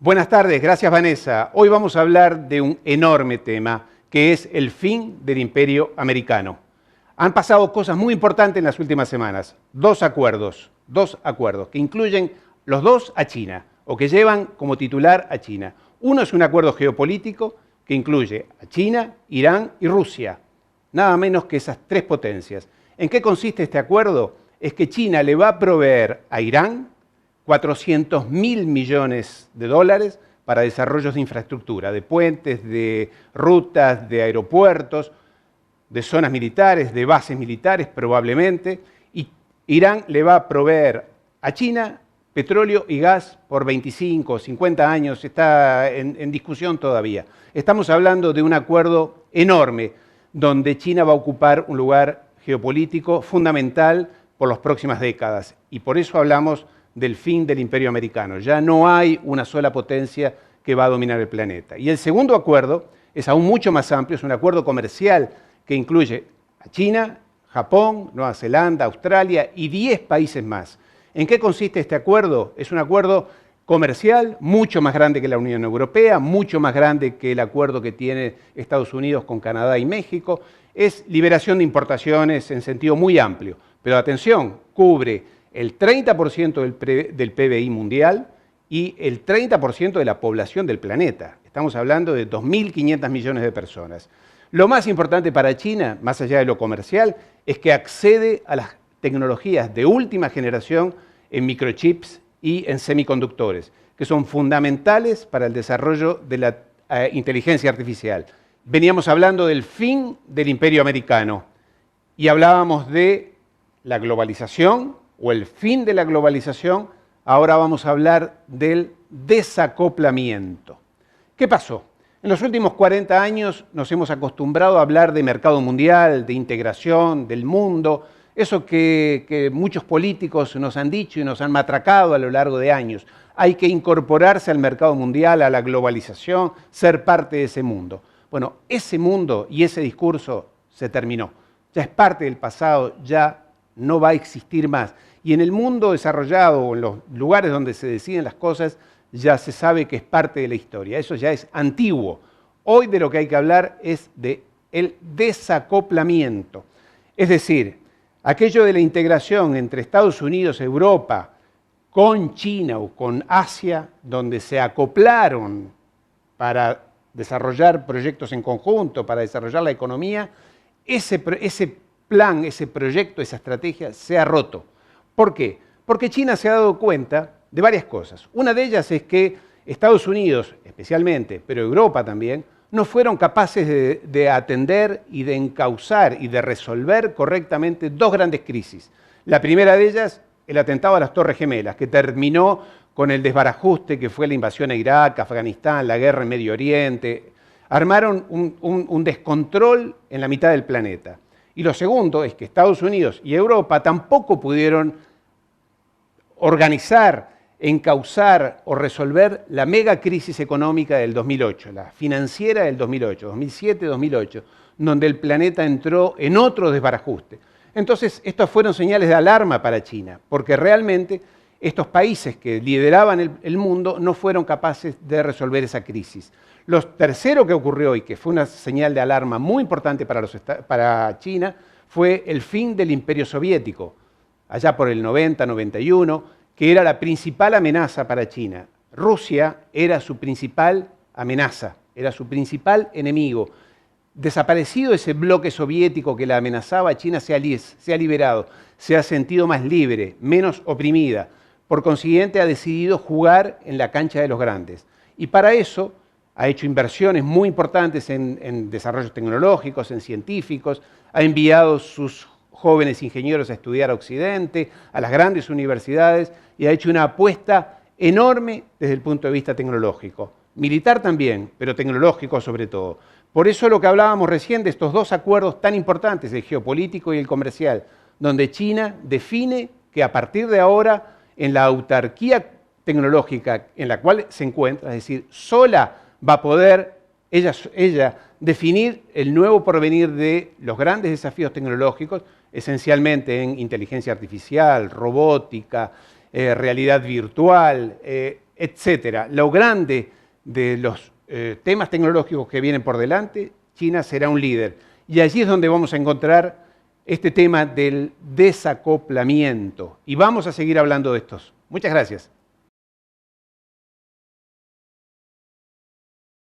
Buenas tardes, gracias Vanessa. Hoy vamos a hablar de un enorme tema, que es el fin del imperio americano. Han pasado cosas muy importantes en las últimas semanas. Dos acuerdos que incluyen los dos a China, o que llevan como titular a China. Uno es un acuerdo geopolítico que incluye a China, Irán y Rusia, nada menos que esas tres potencias. ¿En qué consiste este acuerdo? Es que China le va a proveer a Irán 400.000 millones de dólares para desarrollos de infraestructura, de puentes, de rutas, de aeropuertos, de zonas militares, de bases militares probablemente, y Irán le va a proveer a China petróleo y gas por 25 o 50 años, está en discusión todavía. Estamos hablando de un acuerdo enorme, donde China va a ocupar un lugar geopolítico fundamental por las próximas décadas, y por eso hablamos del fin del imperio americano. Ya no hay una sola potencia que va a dominar el planeta. Y el segundo acuerdo es aún mucho más amplio, es un acuerdo comercial que incluye a China, Japón, Nueva Zelanda, Australia y 10 países más. ¿En qué consiste este acuerdo? Es un acuerdo comercial mucho más grande que la Unión Europea, mucho más grande que el acuerdo que tiene Estados Unidos con Canadá y México. Es liberación de importaciones en sentido muy amplio. Pero atención, cubre el 30% del PBI mundial y el 30% de la población del planeta. Estamos hablando de 2.500 millones de personas. Lo más importante para China, más allá de lo comercial, es que accede a las tecnologías de última generación en microchips y en semiconductores, que son fundamentales para el desarrollo de la inteligencia artificial. Veníamos hablando del fin del imperio americano y hablábamos de la globalización, o el fin de la globalización. Ahora vamos a hablar del desacoplamiento. ¿Qué pasó? En los últimos 40 años nos hemos acostumbrado a hablar de mercado mundial, de integración, del mundo, eso que muchos políticos nos han dicho y nos han matracado a lo largo de años. Hay que incorporarse al mercado mundial, a la globalización, ser parte de ese mundo. Bueno, ese mundo y ese discurso se terminó. Ya es parte del pasado, ya no va a existir más. Y en el mundo desarrollado, o en los lugares donde se deciden las cosas, ya se sabe que es parte de la historia. Eso ya es antiguo. Hoy de lo que hay que hablar es del desacoplamiento. Es decir, aquello de la integración entre Estados Unidos, Europa, con China o con Asia, donde se acoplaron para desarrollar proyectos en conjunto, para desarrollar la economía, ese plan, ese proyecto, esa estrategia se ha roto. ¿Por qué? Porque China se ha dado cuenta de varias cosas. Una de ellas es que Estados Unidos, especialmente, pero Europa también, no fueron capaces de atender y de encauzar y de resolver correctamente dos grandes crisis. La primera de ellas, el atentado a las Torres Gemelas, que terminó con el desbarajuste que fue la invasión a Irak, Afganistán, la guerra en Medio Oriente. Armaron un descontrol en la mitad del planeta. Y lo segundo es que Estados Unidos y Europa tampoco pudieron organizar, encauzar o resolver la mega crisis económica del 2008, la financiera del 2008, 2007-2008, donde el planeta entró en otro desbarajuste. Entonces, estas fueron señales de alarma para China, porque realmente estos países que lideraban el mundo no fueron capaces de resolver esa crisis. Lo tercero que ocurrió y que fue una señal de alarma muy importante para China fue el fin del Imperio Soviético, allá por el 90-91, que era la principal amenaza para China. Rusia era su principal amenaza, era su principal enemigo. Desaparecido ese bloque soviético que la amenazaba, China se ha liberado, se ha sentido más libre, menos oprimida. Por consiguiente, ha decidido jugar en la cancha de los grandes. Y para eso ha hecho inversiones muy importantes en desarrollos tecnológicos, en científicos, ha enviado sus jóvenes ingenieros a estudiar a Occidente, a las grandes universidades, y ha hecho una apuesta enorme desde el punto de vista tecnológico. Militar también, pero tecnológico sobre todo. Por eso lo que hablábamos recién de estos dos acuerdos tan importantes, el geopolítico y el comercial, donde China define que a partir de ahora, en la autarquía tecnológica en la cual se encuentra, es decir, sola va a poder ella definir el nuevo porvenir de los grandes desafíos tecnológicos, esencialmente en inteligencia artificial, robótica, realidad virtual, etcétera, lo grande de los temas tecnológicos que vienen por delante, China será un líder. Y allí es donde vamos a encontrar este tema del desacoplamiento. Y vamos a seguir hablando de estos. Muchas gracias.